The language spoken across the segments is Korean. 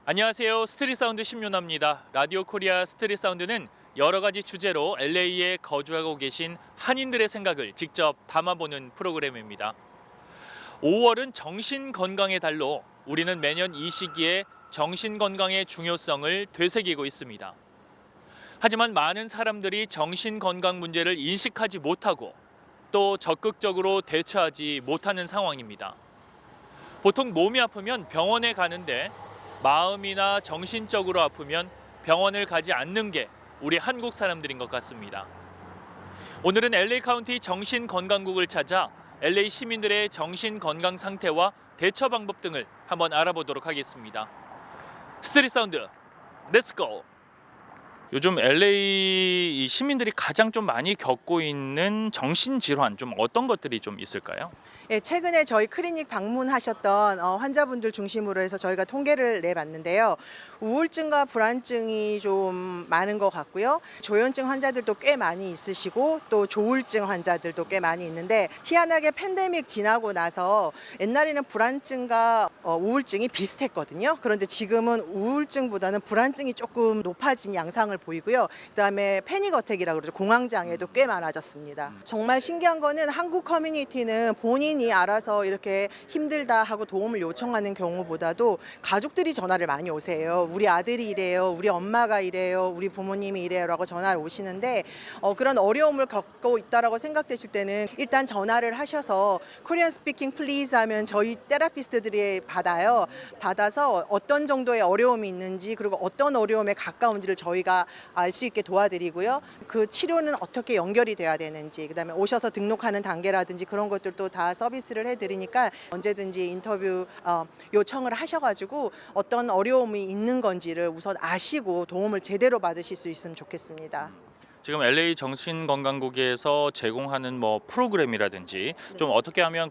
안녕하세요. 스트릿 사운드 심윤아입니다. 라디오 코리아 스트릿 사운드는 여러 가지 주제로 LA에 거주하고 계신 한인들의 생각을 직접 담아보는 프로그램입니다. 5월은 정신건강의 달로 우리는 매년 이 시기에 정신건강의 중요성을 되새기고 있습니다. 하지만 많은 사람들이 정신건강 문제를 인식하지 못하고 또 적극적으로 대처하지 못하는 상황입니다. 보통 몸이 아프면 병원에 가는데 마음이나 정신적으로 아프면 병원을 가지 않는 게 우리 한국 사람들인 것 같습니다. 오늘은 LA 카운티 정신건강국을 찾아 LA 시민들의 정신건강 상태와 대처 방법 등을 한번 알아보도록 하겠습니다. 스트릿 사운드, 렛츠 고! 요즘 LA 시민들이 가장 좀 많이 겪고 있는 정신질환 좀 어떤 것들이 좀 있을까요? 예, 최근에 저희 클리닉 방문하셨던 환자분들 중심으로 해서 저희가 통계를 내봤는데요. 우울증과 불안증이 좀 많은 것 같고요. 조현증 환자들도 꽤 많이 있으시고 또 조울증 환자들도 꽤 많이 있는데 희한하게 팬데믹 지나고 나서 옛날에는 불안증과 우울증이 비슷했거든요. 그런데 지금은 우울증보다는 불안증이 조금 높아진 양상을 보이고요. 그다음에 패닉 어택이라고 그러죠. 공황장애도 꽤 많아졌습니다. 정말 신기한 거는 한국 커뮤니티는 본인이 알아서 이렇게 힘들다 하고 도움을 요청하는 경우보다도 가족들이 전화를 많이 오세요. 우리 아들이 이래요. 우리 엄마가 이래요. 우리 부모님이 이래요. 라고 전화를 오시는데 그런 어려움을 겪고 있다라고 생각되실 때는 일단 전화를 하셔서 코리안 스피킹 플리즈 하면 저희 테라피스트들이 받아서 어떤 정도의 어려움이 있는지 그리고 어떤 어려움에 가까운지를 저희가 알 수 있게 도와드리고요. 그 치료는 어떻게 연결이 돼야 되는지 그다음에 오셔서 등록하는 단계라든지 그런 것들도 다 서비스를 해드리니까 언제든지 인터뷰 요청을 하셔가지고 어떤 어려움이 있는 건지를 우선 아시고 도움을 제대로 받으실 수 있으면 좋겠습니다. 지금 LA 정신건강국에서 제공하는 뭐 프로그램이라든지 좀 어떻게 하면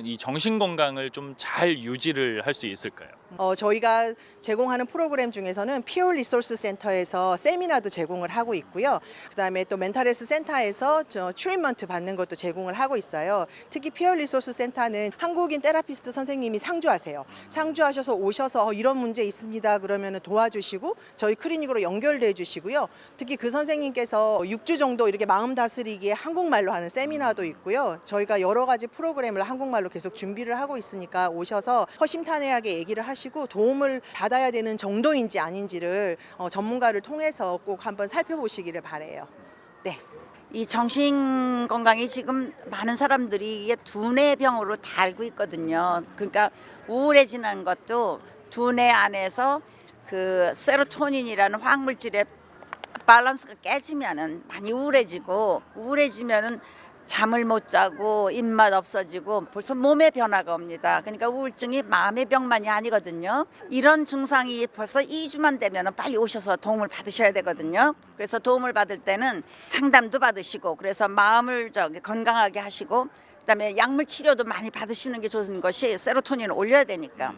이 정신 건강을 좀 잘 유지를 할 수 있을까요? 저희가 제공하는 프로그램 중에서는 피어 리소스 센터에서 세미나도 제공을 하고 있고요. 그다음에 또 멘탈 헬스 센터에서 트리트먼트 받는 것도 제공을 하고 있어요. 특히 피어 리소스 센터는 한국인 테라피스트 선생님이 상주하세요. 상주하셔서 오셔서 이런 문제 있습니다. 그러면 도와주시고 저희 클리닉으로 연결돼 주시고요. 특히 그 선생님께서 6주 정도 이렇게 마음 다스리기에 한국말로 하는 세미나도 있고요. 저희가 여러 가지 프로그램을 한국말로 계속 준비를 하고 있으니까 오셔서 허심탄회하게 얘기를 하시고 도움을 받아야 되는 정도인지 아닌지를 전문가를 통해서 꼭 한번 살펴보시기를 바라요. 네. 이 정신 건강이 지금 많은 사람들이 이게 두뇌병으로 다 알고 있거든요. 그러니까 우울해지는 것도 두뇌 안에서 그 세로토닌이라는 화학물질의 밸런스가 깨지면은 많이 우울해지면은 잠을 못 자고 입맛 없어지고 벌써 몸에 변화가 옵니다. 그러니까 우울증이 마음의 병만이 아니거든요. 이런 증상이 벌써 2주만 되면 빨리 오셔서 도움을 받으셔야 되거든요. 그래서 도움을 받을 때는 상담도 받으시고 그래서 마음을 건강하게 하시고 그다음에 약물 치료도 많이 받으시는 게 좋은 것이 세로토닌을 올려야 되니까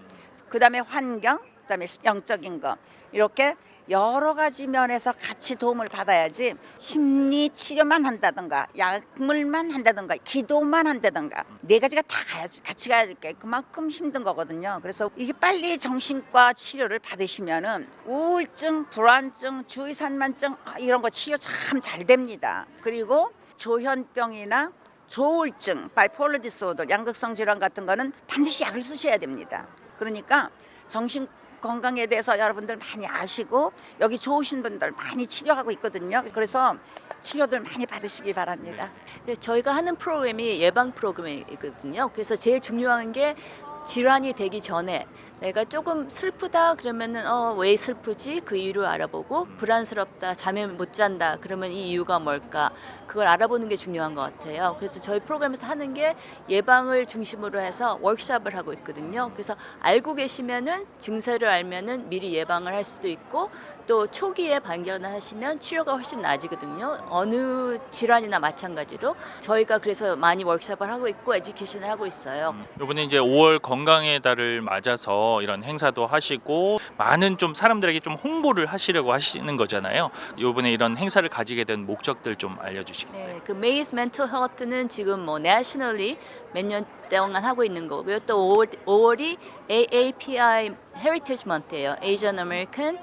그다음에 환경 그다음에 영적인 거 이렇게 여러 가지 면에서 같이 도움을 받아야지 심리 치료만 한다든가 약물만 한다든가 기도만 한다든가 네 가지가 다 같이 가야 될게 그만큼 힘든 거거든요. 그래서 이게 빨리 정신과 치료를 받으시면은 우울증, 불안증, 주의산만증 이런 거 치료 참 잘 됩니다. 그리고 조현병이나 조울증, 바이폴러 디스오더, 양극성 질환 같은 거는 반드시 약을 쓰셔야 됩니다. 그러니까 정신 건강에 대해서 여러분들 많이 아시고 여기 좋으신 분들 많이 치료하고 있거든요. 그래서 치료들 많이 받으시기 바랍니다. 네, 저희가 하는 프로그램이 예방 프로그램이거든요. 그래서 제일 중요한 게 질환이 되기 전에 내가 조금 슬프다 그러면은 왜 슬프지? 그 이유를 알아보고 불안스럽다, 잠을 못 잔다 그러면 이 이유가 뭘까? 그걸 알아보는 게 중요한 것 같아요. 그래서 저희 프로그램에서 하는 게 예방을 중심으로 해서 워크숍을 하고 있거든요. 그래서 알고 계시면은 증세를 알면은 미리 예방을 할 수도 있고 또 초기에 발견을 하시면 치료가 훨씬 나아지거든요. 어느 질환이나 마찬가지로 저희가 그래서 많이 워크숍을 하고 있고 에듀케이션을 하고 있어요. 이번에 이제 5월 건강의 달을 맞아서 통해서 이런 행사도 하시고 많은 좀 사람들에게 좀 홍보를 하시려고 하시는 거잖아요. 이번에 이런 행사를 가지게 된 목적들 좀 알려주시겠어요? 네, 그 메이스 멘털 헬스는 지금 뭐 내셔널리 몇 년 동안 하고 있는 거고요. 또 5월이 AAPI Heritage Month예요. Asian American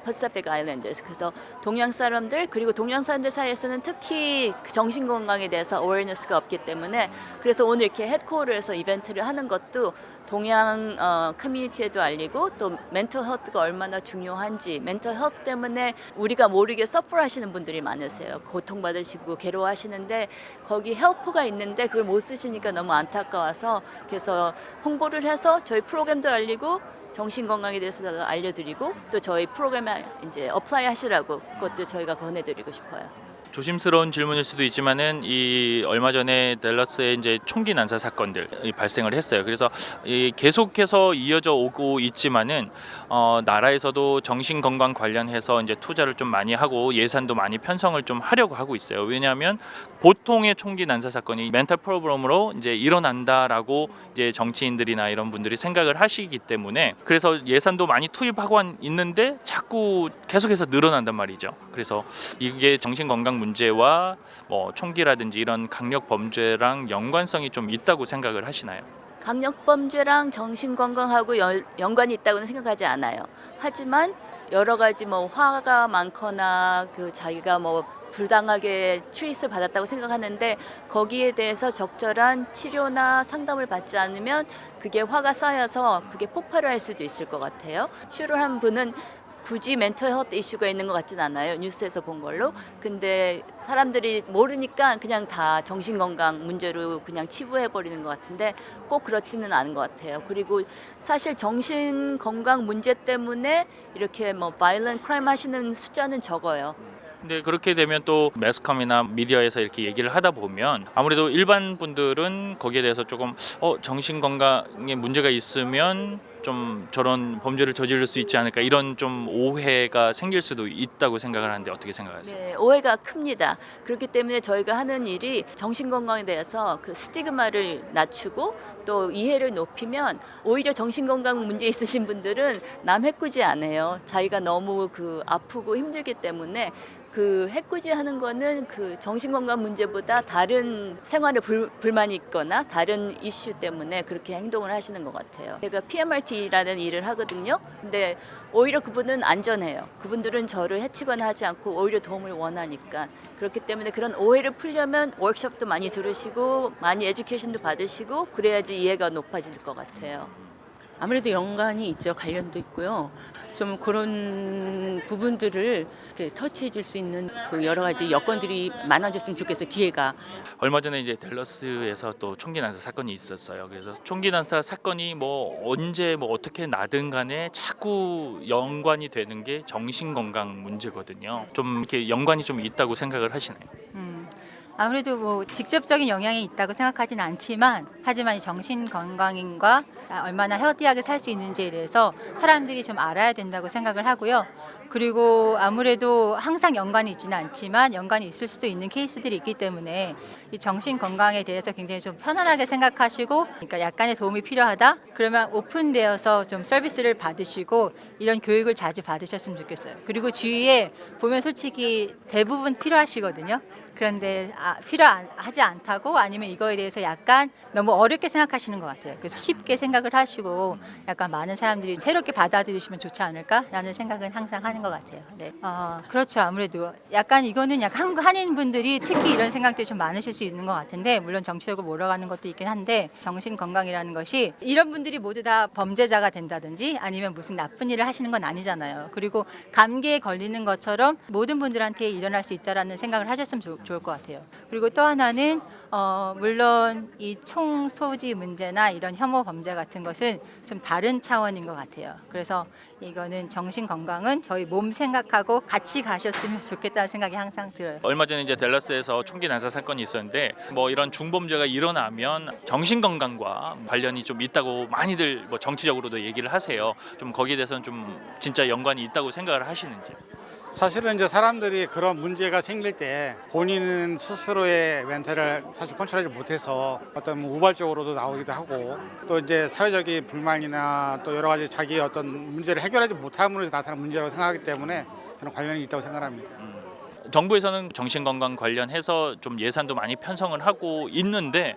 Pacific Islanders. 그래서 동양 사람들 그리고 동양 사람들 사이에서는 특히 정신 건강에 대해서 awareness가 없기 때문에 그래서 오늘 이렇게 헤드코어에서 이벤트를 하는 것도 동양 커뮤니티에도 알리고 또 멘털 헬스가 얼마나 중요한지 멘털 헬스 때문에 우리가 모르게 서프 하시는 분들이 많으세요. 고통받으시고 괴로워하시는데 거기 헬프가 있는데 그걸 못 쓰시니까 너무 안타까워서 그래서 홍보를 해서 저희 프로그램도 알리고 정신 건강에 대해서도 알려드리고 또 저희 프로그램에 이제 어플라이 하시라고 그것도 저희가 권해드리고 싶어요. 조심스러운 질문일 수도 있지만은 이 얼마 전에 댈러스에 이제 총기 난사 사건들이 발생을 했어요. 그래서 이 계속해서 이어져 오고 있지만은 나라에서도 정신 건강 관련해서 이제 투자를 좀 많이 하고 예산도 많이 편성을 좀 하려고 하고 있어요. 왜냐하면 보통의 총기 난사 사건이 멘탈 프로브럼으로 이제 일어난다라고 이제 정치인들이나 이런 분들이 생각을 하시기 때문에 그래서 예산도 많이 투입하고 있는데 자꾸 계속해서 늘어난단 말이죠. 그래서 이게 정신 건강 문제와 뭐 총기라든지 이런 강력 범죄랑 연관성이 좀 있다고 생각을 하시나요? 강력범죄랑 정신건강하고 연관이 있다고는 생각하지 않아요. 하지만 여러 가지 뭐 화가 많거나 그 자기가 뭐 불당하게 트리트를 받았다고 생각하는데 거기에 대해서 적절한 치료나 상담을 받지 않으면 그게 화가 쌓여서 그게 폭발을 할 수도 있을 것 같아요. 슈를 한 분은 굳이 멘털 헬스 이슈가 있는 것 같진 않아요. 뉴스에서 본 걸로. 근데 사람들이 모르니까 그냥 다 정신건강 문제로 그냥 치부해버리는 것 같은데 꼭 그렇지는 않은 것 같아요. 그리고 사실 정신건강 문제 때문에 이렇게 뭐 violent crime 하시는 숫자는 적어요. 근데 그렇게 되면 또 매스컴이나 미디어에서 이렇게 얘기를 하다 보면 아무래도 일반 분들은 거기에 대해서 조금 정신 건강에 문제가 있으면 좀 저런 범죄를 저지를 수 있지 않을까 이런 좀 오해가 생길 수도 있다고 생각을 하는데 어떻게 생각하세요? 네, 오해가 큽니다. 그렇기 때문에 저희가 하는 일이 정신건강에 대해서 그 스티그마를 낮추고 또 이해를 높이면 오히려 정신건강 문제 있으신 분들은 남 해코지 안 해요. 자기가 너무 그 아프고 힘들기 때문에 그 해코지 하는 거는 그 정신건강 문제보다 다른 생활에 불만이 있거나 다른 이슈 때문에 그렇게 행동을 하시는 것 같아요. 제가 PMRT라는 일을 하거든요. 근데 오히려 그분은 안전해요. 그분들은 저를 해치거나 하지 않고 오히려 도움을 원하니까. 그렇기 때문에 그런 오해를 풀려면 워크숍도 많이 들으시고 많이 에듀케이션도 받으시고 그래야지 이해가 높아질 것 같아요. 아무래도 연관이 있죠. 관련도 있고요. 좀 그런 부분들을 이렇게 터치해 줄 수 있는 그 여러 가지 여건들이 많아졌으면 좋겠어요. 기회가. 얼마 전에 이제 댈러스에서 또 총기 난사 사건이 있었어요. 그래서 총기 난사 사건이 뭐 언제 뭐 어떻게 나든 간에 자꾸 연관이 되는 게 정신 건강 문제거든요. 좀 이렇게 연관이 좀 있다고 생각을 하시나요? 아무래도 뭐 직접적인 영향이 있다고 생각하진 않지만 하지만 이 정신 건강인과 얼마나 헬디하게 살 수 있는지에 대해서 사람들이 좀 알아야 된다고 생각을 하고요. 그리고 아무래도 항상 연관이 있지는 않지만 연관이 있을 수도 있는 케이스들이 있기 때문에 이 정신 건강에 대해서 굉장히 좀 편안하게 생각하시고 그러니까 약간의 도움이 필요하다? 그러면 오픈되어서 좀 서비스를 받으시고 이런 교육을 자주 받으셨으면 좋겠어요. 그리고 주위에 보면 솔직히 대부분 필요하시거든요. 그런데 필요하지 않다고 아니면 이거에 대해서 약간 너무 어렵게 생각하시는 것 같아요. 그래서 쉽게 생각을 하시고 약간 많은 사람들이 새롭게 받아들이시면 좋지 않을까라는 생각은 항상 하는 것 같아요. 네. 그렇죠. 아무래도 약간 이거는 약간 한인 분들이 특히 이런 생각들이 좀 많으실 수 있는 것 같은데 물론 정치적으로 몰아가는 것도 있긴 한데 정신 건강이라는 것이 이런 분들이 모두 다 범죄자가 된다든지 아니면 무슨 나쁜 일을 하시는 건 아니잖아요. 그리고 감기에 걸리는 것처럼 모든 분들한테 일어날 수 있다라는 생각을 하셨으면 좋을 것 같아요. 그리고 또 하나는 물론 이 총소지 문제나 이런 혐오 범죄 같은 것은 좀 다른 차원인 것 같아요. 그래서 이거는 정신 건강은 저희 몸 생각하고 같이 가셨으면 좋겠다는 생각이 항상 들어요. 얼마 전에 이제 댈러스에서 총기 난사 사건이 있었는데 뭐 이런 중범죄가 일어나면 정신 건강과 관련이 좀 있다고 많이들 뭐 정치적으로도 얘기를 하세요. 좀 거기에 대해서는 좀 진짜 연관이 있다고 생각을 하시는지. 사실은 이제 사람들이 그런 문제가 생길 때 본인 스스로의 멘탈을 사실 컨트롤하지 못해서 어떤 우발적으로도 나오기도 하고 또 이제 사회적인 불만이나 또 여러 가지 자기의 어떤 문제를 해결하지 못함으로 나타나는 문제라고 생각하기 때문에 저는 관련이 있다고 생각합니다. 정부에서는 정신건강 관련해서 좀 예산도 많이 편성을 하고 있는데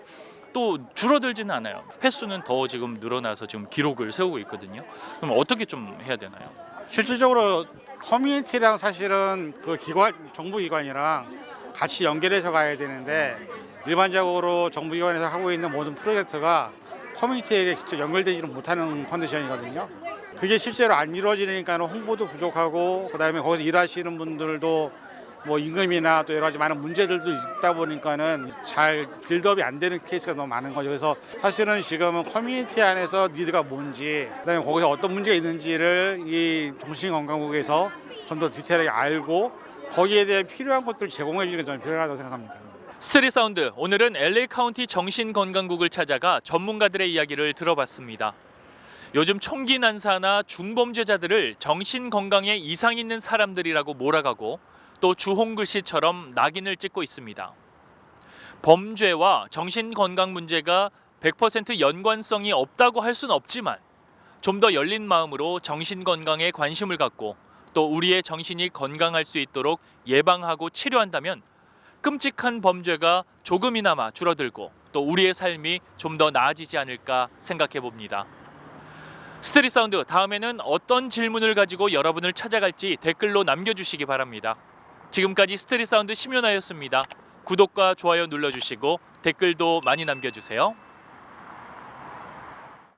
또 줄어들지는 않아요. 횟수는 더 지금 늘어나서 지금 기록을 세우고 있거든요. 그럼 어떻게 좀 해야 되나요? 실질적으로 커뮤니티랑 사실은 그 기관, 정부기관이랑 같이 연결해서 가야 되는데 일반적으로 정부기관에서 하고 있는 모든 프로젝트가 커뮤니티에게 직접 연결되지는 못하는 컨디션이거든요. 그게 실제로 안 이루어지니까 홍보도 부족하고 그다음에 거기서 일하시는 분들도 뭐 임금이나 또 여러 가지 많은 문제들도 있다 보니까는 잘 빌드업이 안 되는 케이스가 너무 많은 거죠. 그래서 사실은 지금은 커뮤니티 안에서 니드가 뭔지 그다음에 거기서 어떤 문제가 있는지를 이 정신건강국에서 좀 더 디테일하게 알고 거기에 대해 필요한 것들을 제공해 주는 게 저는 필요하다고 생각합니다. 스트릿 사운드, 오늘은 LA 카운티 정신건강국을 찾아가 전문가들의 이야기를 들어봤습니다. 요즘 총기 난사나 중범죄자들을 정신건강에 이상 있는 사람들이라고 몰아가고 또 주홍글씨처럼 낙인을 찍고 있습니다. 범죄와 정신건강 문제가 100% 연관성이 없다고 할 수는 없지만 좀 더 열린 마음으로 정신건강에 관심을 갖고 또 우리의 정신이 건강할 수 있도록 예방하고 치료한다면 끔찍한 범죄가 조금이나마 줄어들고 또 우리의 삶이 좀 더 나아지지 않을까 생각해 봅니다. 스트릿 사운드, 다음에는 어떤 질문을 가지고 여러분을 찾아갈지 댓글로 남겨주시기 바랍니다. 지금까지 스트릿 사운드 심윤아였습니다. 구독과 좋아요 눌러주시고 댓글도 많이 남겨주세요.